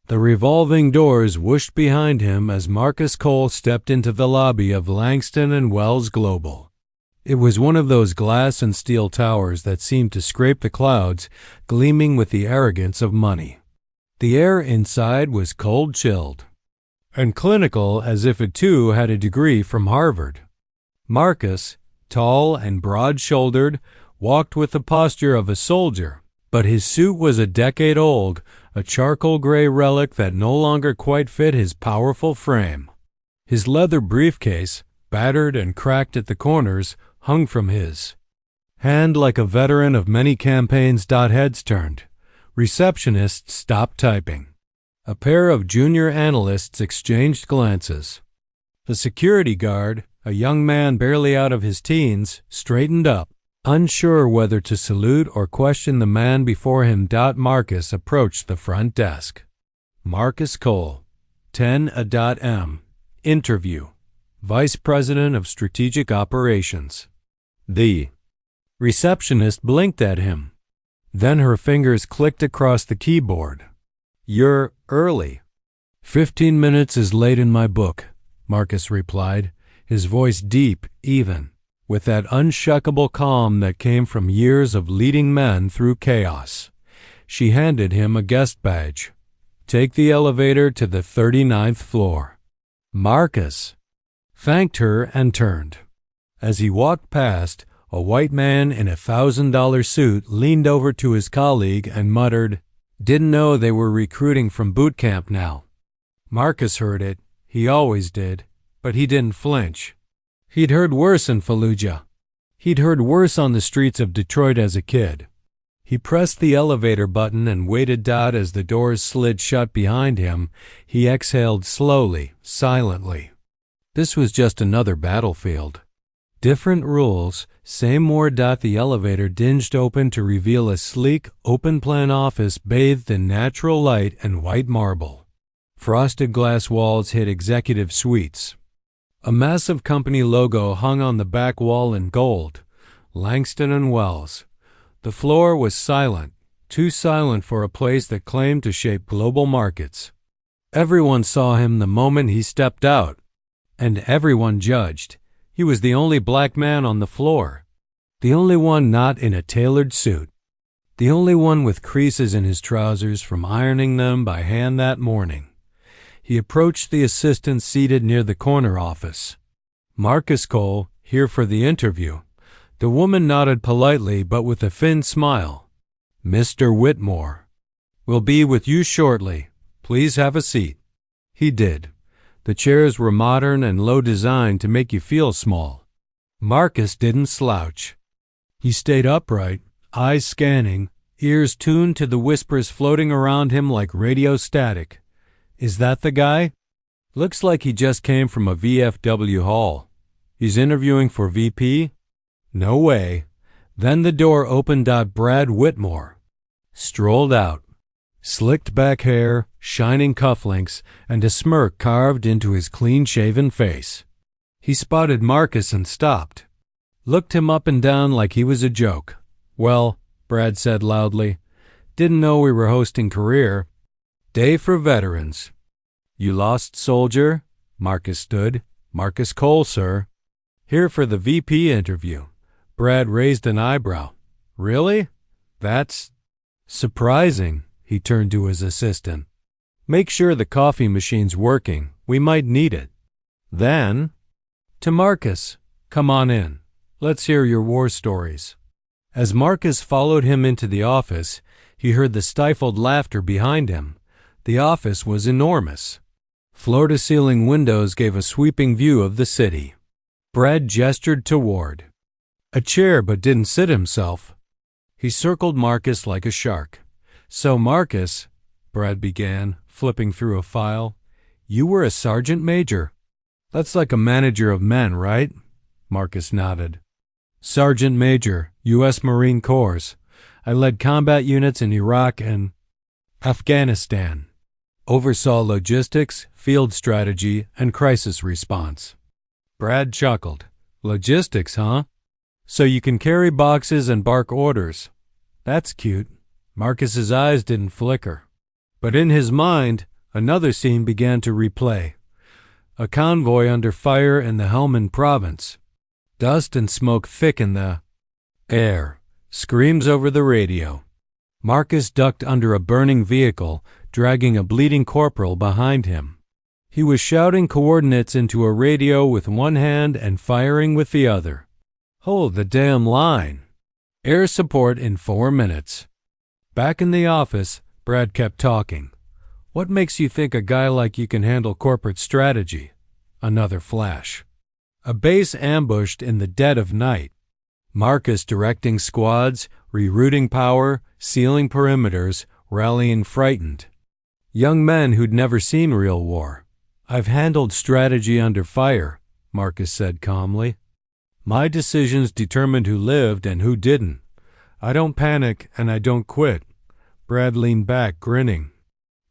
The revolving doors whooshed behind him as Marcus Cole stepped into the lobby of Langston and Wells Global. It was one of those glass and steel towers that seemed to scrape the clouds, gleaming with the arrogance of money. The air inside was cold-chilled and clinical, as if it too had a degree from Harvard. Marcus, tall and broad-shouldered, walked with the posture of a soldier, but his suit was a decade old, a charcoal gray relic that no longer quite fit his powerful frame. His leather briefcase, battered and cracked at the corners, hung from his hand like a veteran of many campaigns. Heads turned. Receptionists stopped typing. A pair of junior analysts exchanged glances. The security guard, a young man barely out of his teens, straightened up, unsure whether to salute or question the man before him. Marcus approached the front desk. Marcus Cole, 10A.M. Interview. Vice President of Strategic Operations. The receptionist blinked at him. Then her fingers clicked across the keyboard. "You're early." 15 minutes is late in my book, Marcus replied, his voice deep, even, with that unshuckable calm that came from years of leading men through chaos. She handed him a guest badge. "Take the elevator to the 39th floor." Marcus thanked her and turned. As he walked past, a white man in a $1,000 suit leaned over to his colleague and muttered, "Didn't know they were recruiting from boot camp now." Marcus heard it. He always did. But he didn't flinch. He'd heard worse in Fallujah. He'd heard worse on the streets of Detroit as a kid. He pressed the elevator button and waited. As the doors slid shut behind him, he exhaled slowly, silently. This was just another battlefield. Different rules, same war. The elevator dinged open to reveal a sleek, open-plan office bathed in natural light and white marble. Frosted glass walls hid executive suites. A massive company logo hung on the back wall in gold. Langston and Wells. The floor was silent, too silent for a place that claimed to shape global markets. Everyone saw him the moment he stepped out, and everyone judged. He was the only black man on the floor, the only one not in a tailored suit, the only one with creases in his trousers from ironing them by hand that morning. He approached the assistant seated near the corner office. "Marcus Cole, here for the interview." The woman nodded politely but with a thin smile. "Mr. Whitmore will be with you shortly. Please have a seat." He did. The chairs were modern and low designed to make you feel small. Marcus didn't slouch. He stayed upright, eyes scanning, ears tuned to the whispers floating around him like radio static. "Is that the guy? Looks like he just came from a VFW hall. He's interviewing for VP? No way." Then the door opened. Brad Whitmore strolled out. Slicked back hair, shining cufflinks, and a smirk carved into his clean-shaven face. He spotted Marcus and stopped. Looked him up and down like he was a joke. "Well," Brad said loudly, "didn't know we were hosting career day for veterans." "You lost, soldier?" Marcus stood. "Marcus Cole, sir. Here for the VP interview." Brad raised an eyebrow. "Really? That's surprising." He turned to his assistant. "Make sure the coffee machine's working. We might need it." Then, to Marcus, "Come on in. Let's hear your war stories." As Marcus followed him into the office, he heard the stifled laughter behind him. The office was enormous. Floor-to-ceiling windows gave a sweeping view of the city. Brad gestured toward a chair but didn't sit himself. He circled Marcus like a shark. "So, Marcus," Brad began, flipping through a file, "you were a sergeant major. That's like a manager of men, right?" Marcus nodded. "Sergeant major, U.S. Marine Corps. I led combat units in Iraq and Afghanistan. Oversaw logistics, field strategy, and crisis response." Brad chuckled. "Logistics, huh? So you can carry boxes and bark orders. That's cute." Marcus's eyes didn't flicker. But in his mind, Another scene began to replay. A convoy under fire in the Helmand province. Dust and smoke thick in the air. Screams over the radio. Marcus ducked under a burning vehicle, dragging a bleeding corporal behind him. He was shouting coordinates into a radio with one hand and firing with the other. Hold the damn line. Air support in 4 minutes. Back in the office, Brad kept talking. What makes you think a guy like you can handle corporate strategy? Another flash. A base ambushed in the dead of night. Marcus directing squads, rerouting power, sealing perimeters, rallying frightened. Young men who'd never seen real war. I've handled strategy under fire, Marcus said calmly. My decisions determined who lived and who didn't. I don't panic and I don't quit. Brad leaned back, grinning.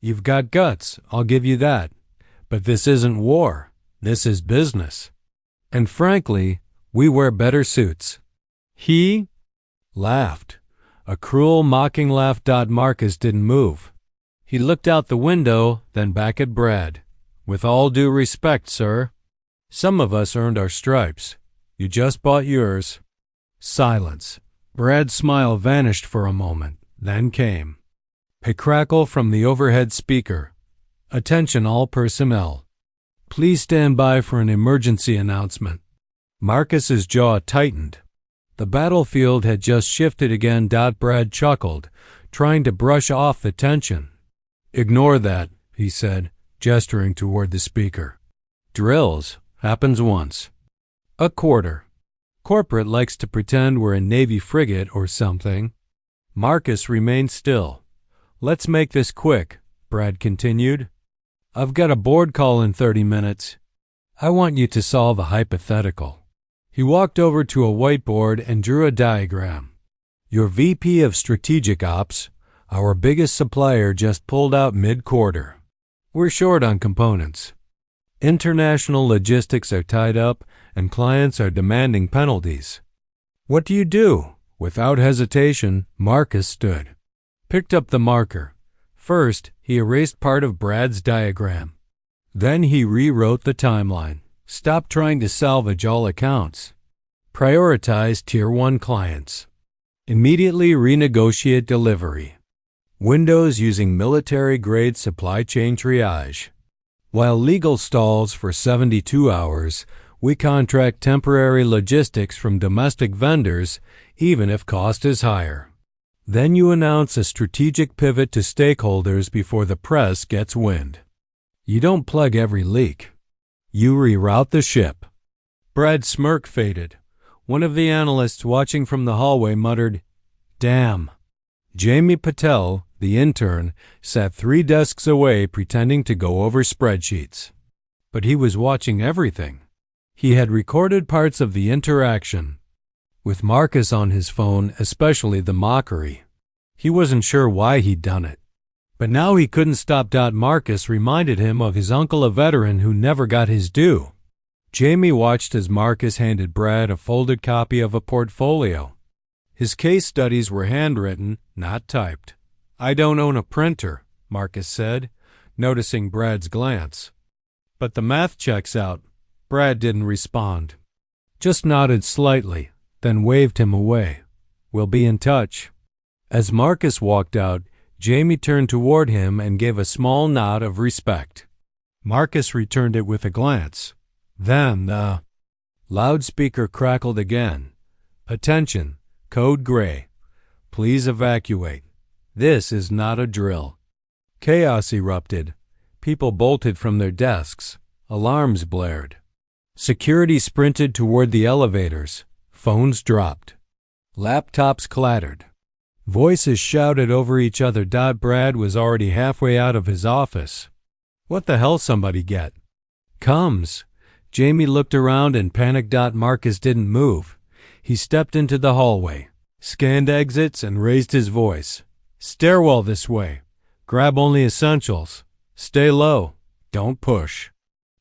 You've got guts, I'll give you that. But this isn't war. This is business. And frankly, we wear better suits. He laughed. A cruel, mocking laugh. Marcus didn't move. He looked out the window, then back at Brad. With all due respect, sir. Some of us earned our stripes. You just bought yours. Silence. Brad's smile vanished for a moment, then came. A crackle from the overhead speaker. Attention all personnel. Please stand by for an emergency announcement. Marcus's jaw tightened. The battlefield had just shifted again. Brad chuckled, trying to brush off the tension. Ignore that, he said, gesturing toward the speaker. Drills happens once. A quarter. Corporate likes to pretend we're a Navy frigate or something. Marcus remained still. Let's make this quick, Brad continued. I've got a board call in 30 minutes. I want you to solve a hypothetical. He walked over to a whiteboard and drew a diagram. Your VP of Strategic Ops, our biggest supplier, just pulled out mid-quarter. We're short on components. International logistics are tied up and clients are demanding penalties. What do you do? Without hesitation, Marcus stood. Picked up the marker. First, he erased part of Brad's diagram. Then he rewrote the timeline. Stop trying to salvage all accounts. Prioritize Tier 1 clients. Immediately renegotiate delivery. Windows using military-grade supply chain triage. While legal stalls for 72 hours, we contract temporary logistics from domestic vendors, even if cost is higher. Then you announce a strategic pivot to stakeholders before the press gets wind. You don't plug every leak. You reroute the ship. Brad's smirk faded. One of the analysts watching from the hallway muttered, "Damn." Jamie Patel, the intern, sat 3 desks away pretending to go over spreadsheets. But he was watching everything. He had recorded parts of the interaction. With Marcus on his phone, especially the mockery. He wasn't sure why he'd done it. But now he couldn't stop. Marcus reminded him of his uncle, a veteran who never got his due. Jamie watched as Marcus handed Brad a folded copy of a portfolio. His case studies were handwritten, not typed. I don't own a printer, Marcus said, noticing Brad's glance. But the math checks out. Brad didn't respond. Just nodded slightly, then waved him away. We'll be in touch. As Marcus walked out, Jamie turned toward him and gave a small nod of respect. Marcus returned it with a glance. Then the loudspeaker crackled again. Attention, Code Gray. Please evacuate. This is not a drill. Chaos erupted. People bolted from their desks. Alarms blared. Security sprinted toward the elevators. Phones dropped. Laptops clattered. Voices shouted over each other. Brad was already halfway out of his office. What the hell, somebody get? Comes. Jamie looked around and panicked. Marcus didn't move. He stepped into the hallway, scanned exits, and raised his voice. Stairwell this way. Grab only essentials. Stay low. Don't push.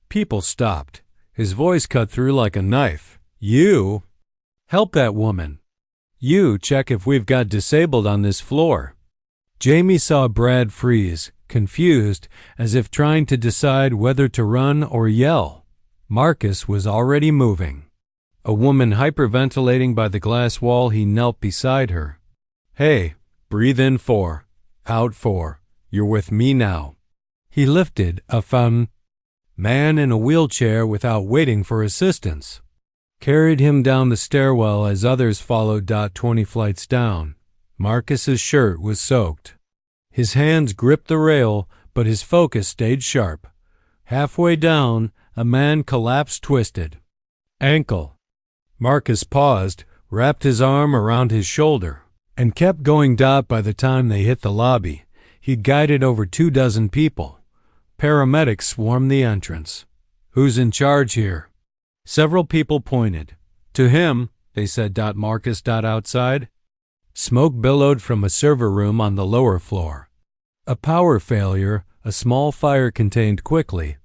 People stopped. His voice cut through like a knife. You help that woman. You check if we've got disabled on this floor. Jamie saw Brad freeze, confused, as if trying to decide whether to run or yell. Marcus was already moving. A woman hyperventilating by the glass wall, he knelt beside her. "Hey, breathe in 4, out 4. You're with me now." He lifted a man in a wheelchair without waiting for assistance, carried him down the stairwell as others followed. 20 flights down. Marcus's shirt was soaked. His hands gripped the rail, but his focus stayed sharp. Halfway down, a man collapsed, twisted ankle. Marcus paused, wrapped his arm around his shoulder, and kept going. By the time they hit the lobby, he'd guided over 24 people. Paramedics swarmed the entrance. "Who's in charge here?" Several people pointed. "To him," they said. Marcus. Outside, smoke billowed from a server room on the lower floor. A power failure, a small fire contained quickly,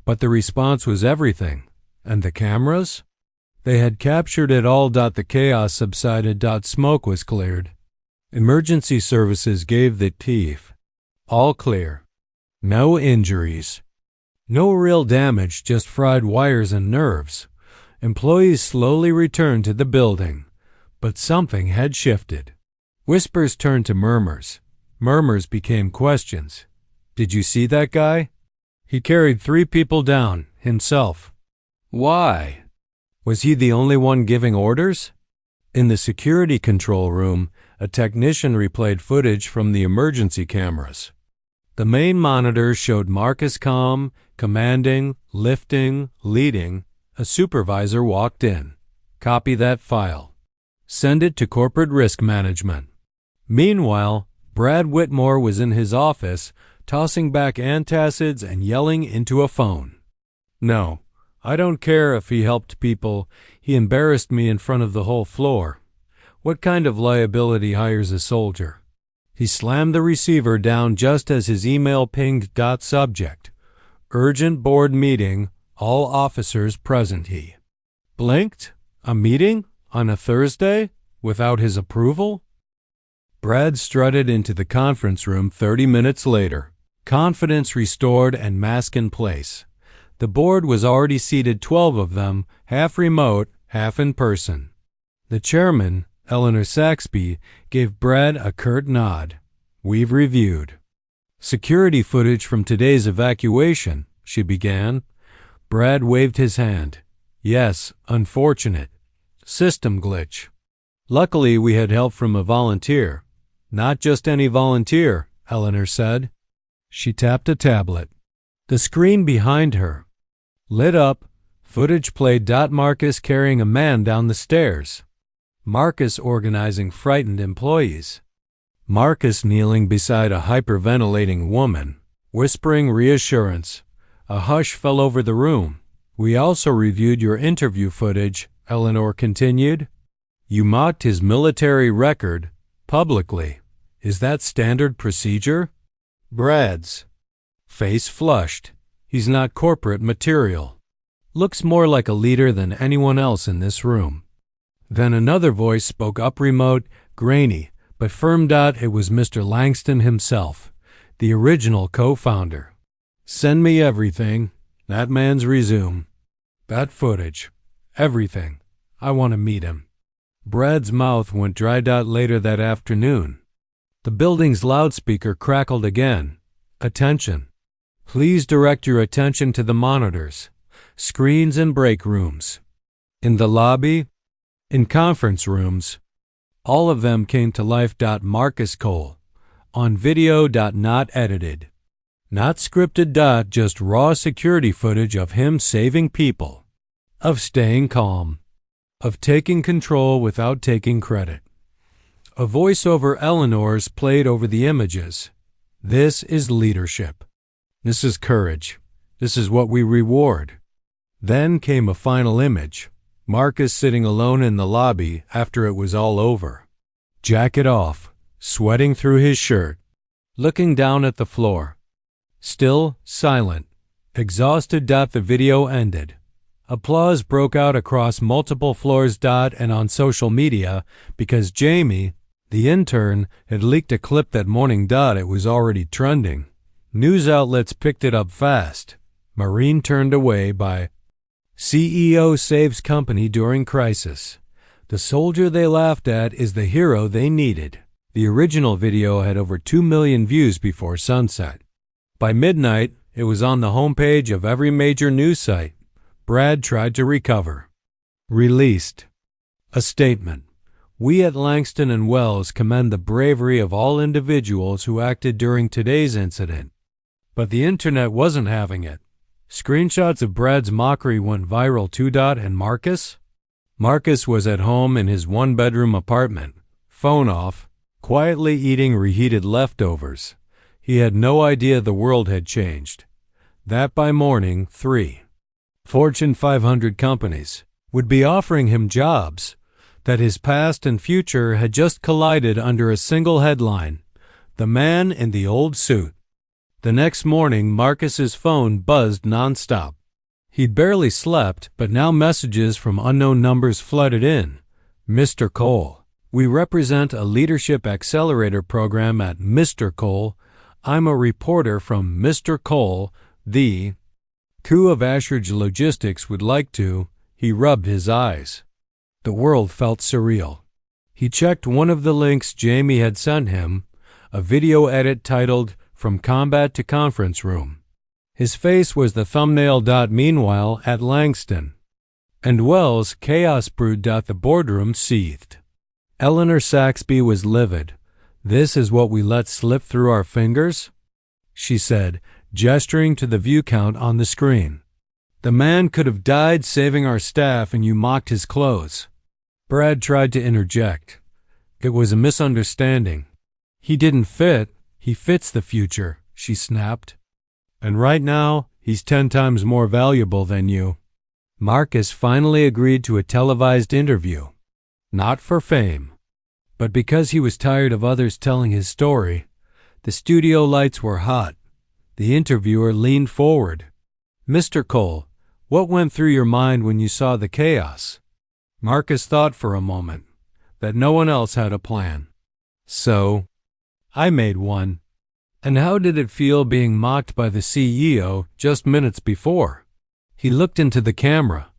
but the response was everything. And the cameras? They had captured it all. The chaos subsided. Smoke was cleared. Emergency services gave the tiff. All clear. No injuries. No real damage, just fried wires and nerves. Employees slowly returned to the building, but something had shifted. Whispers turned to murmurs. Murmurs became questions. "Did you see that guy? He carried 3 people down, himself. Why? Was he the only one giving orders?" In the security control room, a technician replayed footage from the emergency cameras. The main monitor showed Marcus calm, commanding, lifting, leading. A supervisor walked in. "Copy that file. Send it to corporate risk management." Meanwhile, Brad Whitmore was in his office, tossing back antacids and yelling into a phone. "No, I don't care if he helped people. He embarrassed me in front of the whole floor. What kind of liability hires a soldier?" He slammed the receiver down just as his email pinged. Subject: urgent board meeting, all officers present. He blinked. A meeting? On a Thursday? Without his approval? Brad strutted into the conference room 30 minutes later, confidence restored and mask in place. The board was already seated, 12 of them, half remote, half in person. The chairman, Eleanor Saxby, gave Brad a curt nod. "We've reviewed security footage from today's evacuation," she began. Brad waved his hand. "Yes, unfortunate. System glitch. Luckily, we had help from a volunteer." "Not just any volunteer," Eleanor said. She tapped a tablet. The screen behind her lit up. Footage played. Marcus carrying a man down the stairs. Marcus organizing frightened employees. Marcus kneeling beside a hyperventilating woman, whispering reassurance. A hush fell over the room. "We also reviewed your interview footage," Eleanor continued. "You mocked his military record publicly. Is that standard procedure?" Brad's face flushed. "He's not corporate material. Looks more like a leader than anyone else in this room." Then another voice spoke up, remote, grainy, but firm. It was Mr. Langston himself, the original co-founder. "Send me everything. That man's resume. That footage. Everything. I want to meet him." Brad's mouth went dry. Later that afternoon, the building's loudspeaker crackled again. "Attention. Please direct your attention to the monitors, screens in break rooms, in the lobby, in conference rooms." All of them came to life. Marcus Cole. On video. Not edited. Not scripted. Just raw security footage of him saving people. Of staying calm. Of taking control without taking credit. A voiceover Eleanor's played over the images. "This is leadership. This is courage. This is what we reward." Then came a final image. Marcus sitting alone in the lobby after it was all over. Jacket off, sweating through his shirt, looking down at the floor. Still, silent, exhausted. The video ended. Applause broke out across multiple floors. And on social media, because Jamie, the intern, had leaked a clip that morning. It was already trending. News outlets picked it up fast. Marine turned away by CEO saves company during crisis. The soldier they laughed at is the hero they needed. The original video had over 2 million views before sunset. By midnight, it was on the homepage of every major news site. Brad tried to recover. Released. A statement. We at Langston and Wells commend the bravery of all individuals who acted during today's incident. But the internet wasn't having it. Screenshots of Brad's mockery went viral too. And Marcus? Marcus was at home in his one-bedroom apartment, phone off, quietly eating reheated leftovers. He had no idea the world had changed. That by morning, 3 Fortune 500 companies would be offering him jobs, that his past and future had just collided under a single headline: The Man in the Old Suit. The next morning, Marcus's phone buzzed nonstop. He'd barely slept, but now messages from unknown numbers flooded in. Mr. Cole, we represent a leadership accelerator program at Mr. Cole. I'm a reporter from Mr. Cole. The crew of Ashridge Logistics would like to. He rubbed his eyes. The world felt surreal. He checked one of the links Jamie had sent him, a video edit titled From Combat to Conference Room. His face was the thumbnail. Meanwhile, at Langston and Wells, chaos brewed. The boardroom seethed. Eleanor Saxby was livid. This is what we let slip through our fingers? She said, gesturing to the view count on the screen. The man could have died saving our staff and you mocked his clothes. Brad tried to interject. It was a misunderstanding. He didn't fit. He fits the future, she snapped. And right now, he's 10 times more valuable than you. Marcus finally agreed to a televised interview. Not for fame, but because he was tired of others telling his story. The studio lights were hot. The interviewer leaned forward. Mr. Cole, what went through your mind when you saw the chaos? Marcus thought for a moment that no one else had a plan. So, I made one. And how did it feel being mocked by the CEO just minutes before? He looked into the camera.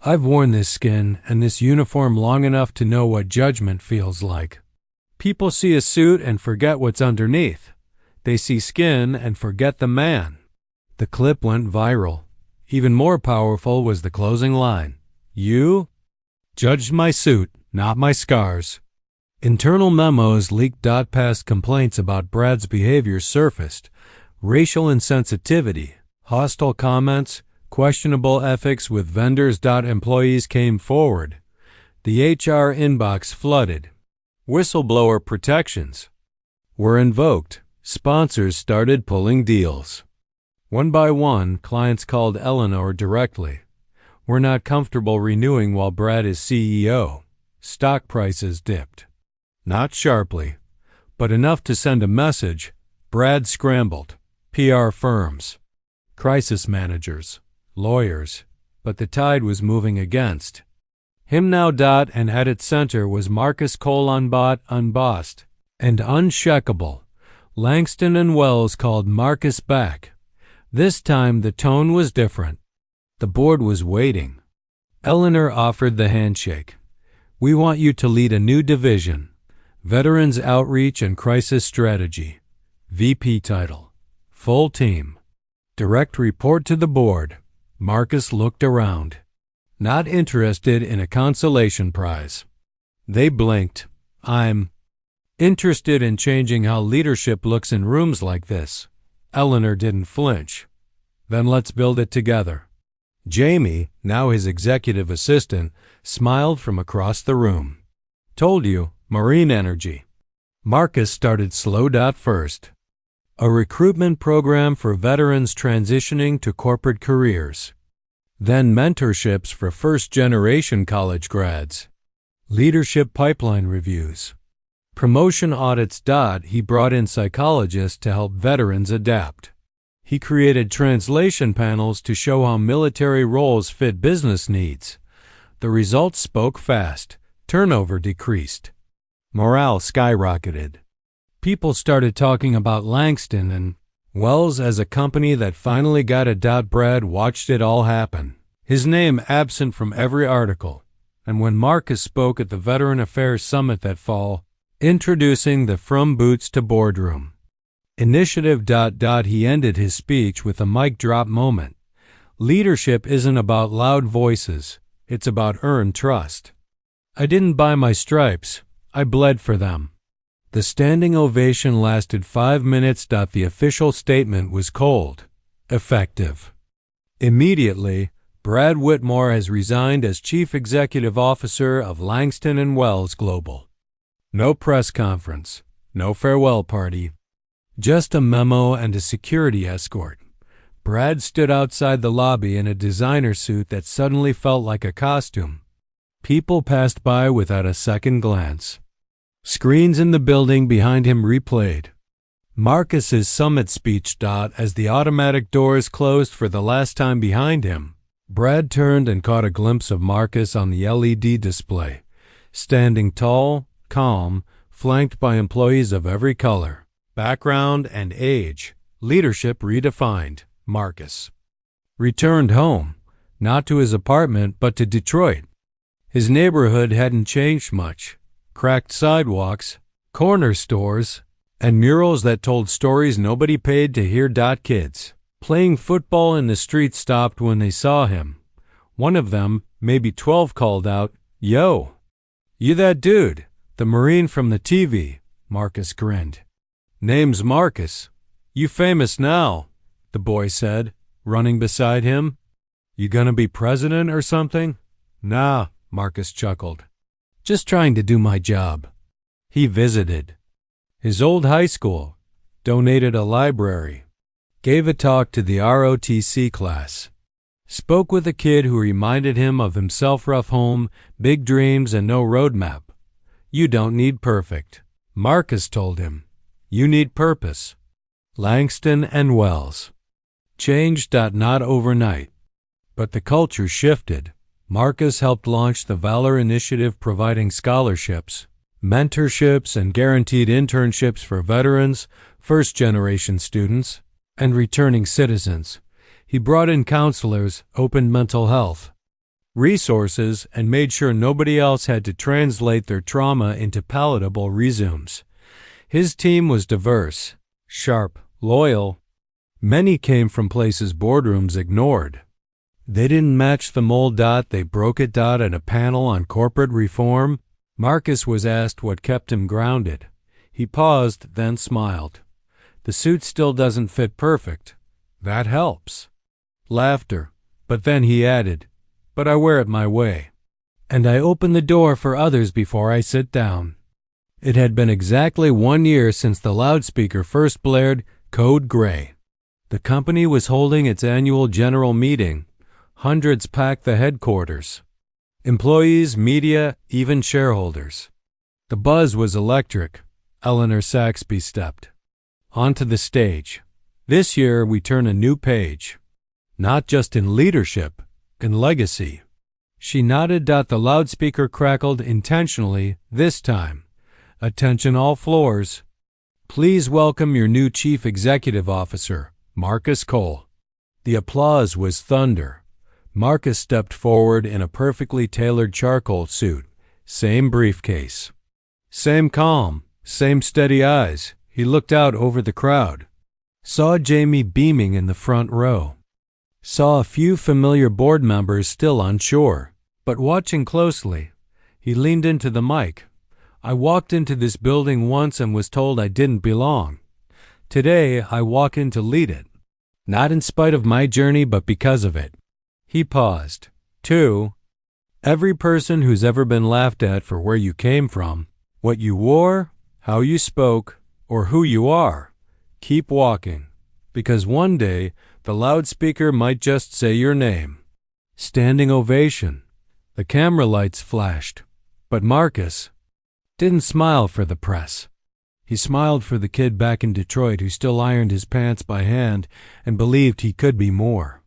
I've worn this skin and this uniform long enough to know what judgment feels like. People see a suit and forget what's underneath. They see skin and forget the man. The clip went viral. Even more powerful was the closing line. You judged my suit, not my scars. Internal memos leaked. Past complaints about Brad's behavior surfaced. Racial insensitivity, hostile comments, questionable ethics with vendors. Employees came forward. The HR inbox flooded. Whistleblower protections were invoked. Sponsors started pulling deals. One by one, clients called Eleanor directly. We're not comfortable renewing while Brad is CEO. Stock prices dipped. Not sharply, but enough to send a message. Brad scrambled. PR firms, crisis managers, lawyers, but the tide was moving against him now. And at its center was Marcus Cole, unbossed, and uncheckable. Langston and Wells called Marcus back. This time the tone was different. The board was waiting. Eleanor offered the handshake. We want you to lead a new division. Veterans Outreach and Crisis Strategy. VP title. Full team. Direct report to the board. Marcus looked around. Not interested in a consolation prize. They blinked. I'm interested in changing how leadership looks in rooms like this. Eleanor didn't flinch. Then let's build it together. Jamie, now his executive assistant, smiled from across the room. Told you, Marine Energy. Marcus started slow. First, a recruitment program for veterans transitioning to corporate careers. Then mentorships for first-generation college grads. Leadership pipeline reviews. Promotion audits. He brought in psychologists to help veterans adapt. He created translation panels to show how military roles fit business needs. The results spoke fast. Turnover decreased. Morale skyrocketed. People started talking about Langston and Wells as a company that finally got it. Brad watched it all happen, his name absent from every article, and when Marcus spoke at the Veteran Affairs Summit that fall, introducing the From Boots to Boardroom initiative. He ended his speech with a mic drop moment. Leadership isn't about loud voices, it's about earned trust. I didn't buy my stripes, I bled for them. The standing ovation lasted 5 minutes. The official statement was cold, effective. Immediately, Brad Whitmore has resigned as Chief Executive Officer of Langston & Wells Global. No press conference, no farewell party, just a memo and a security escort. Brad stood outside the lobby in a designer suit that suddenly felt like a costume. People passed by without a second glance. Screens in the building behind him replayed Marcus's summit speech. As the automatic doors closed for the last time behind him, Brad turned and caught a glimpse of Marcus on the LED display, standing tall, calm, flanked by employees of every color, background, and age. Leadership redefined. Marcus returned home, not to his apartment but to Detroit. His neighborhood hadn't changed much. Cracked sidewalks, corner stores, and murals that told stories nobody paid to hear. Kids playing football in the street stopped when they saw him. One of them, maybe 12, called out, "Yo, you that dude, the Marine from the TV." Marcus grinned. "Name's Marcus. You famous now," the boy said, running beside him. "You gonna be president or something?" "Nah," Marcus chuckled. "Just trying to do my job." He visited his old high school, donated a library, gave a talk to the ROTC class, spoke with a kid who reminded him of himself. Rough home, big dreams, and no roadmap. "You don't need perfect," Marcus told him. "You need purpose." Langston & Wells changed. Not overnight, but the culture shifted. Marcus helped launch the Valor Initiative, providing scholarships, mentorships, and guaranteed internships for veterans, first-generation students, and returning citizens. He brought in counselors, opened mental health resources, and made sure nobody else had to translate their trauma into palatable resumes. His team was diverse, sharp, loyal. Many came from places boardrooms ignored. They didn't match the mold. They broke it. At a panel on corporate reform, Marcus was asked what kept him grounded. He paused, then smiled. "The suit still doesn't fit perfect. That helps." Laughter. But then he added, "But I wear it my way. And I open the door for others before I sit down." It had been exactly 1 year since the loudspeaker first blared Code Gray. The company was holding its annual general meeting. Hundreds packed the headquarters. Employees, media, even shareholders. The buzz was electric. Eleanor Saxby stepped onto the stage. "This year we turn a new page. Not just in leadership, in legacy." She nodded. The loudspeaker crackled intentionally this time. "Attention all floors. Please welcome your new Chief Executive Officer, Marcus Cole." The applause was thunder. Marcus stepped forward in a perfectly tailored charcoal suit, same briefcase, same calm, same steady eyes. He looked out over the crowd, saw Jamie beaming in the front row, saw a few familiar board members still unsure, but watching closely. He leaned into the mic. "I walked into this building once and was told I didn't belong. Today, I walk in to lead it. Not in spite of my journey, but because of it." He paused. "2. Every person who's ever been laughed at for where you came from, what you wore, how you spoke, or who you are, keep walking, because one day the loudspeaker might just say your name." Standing ovation. The camera lights flashed, but Marcus didn't smile for the press. He smiled for the kid back in Detroit who still ironed his pants by hand and believed he could be more.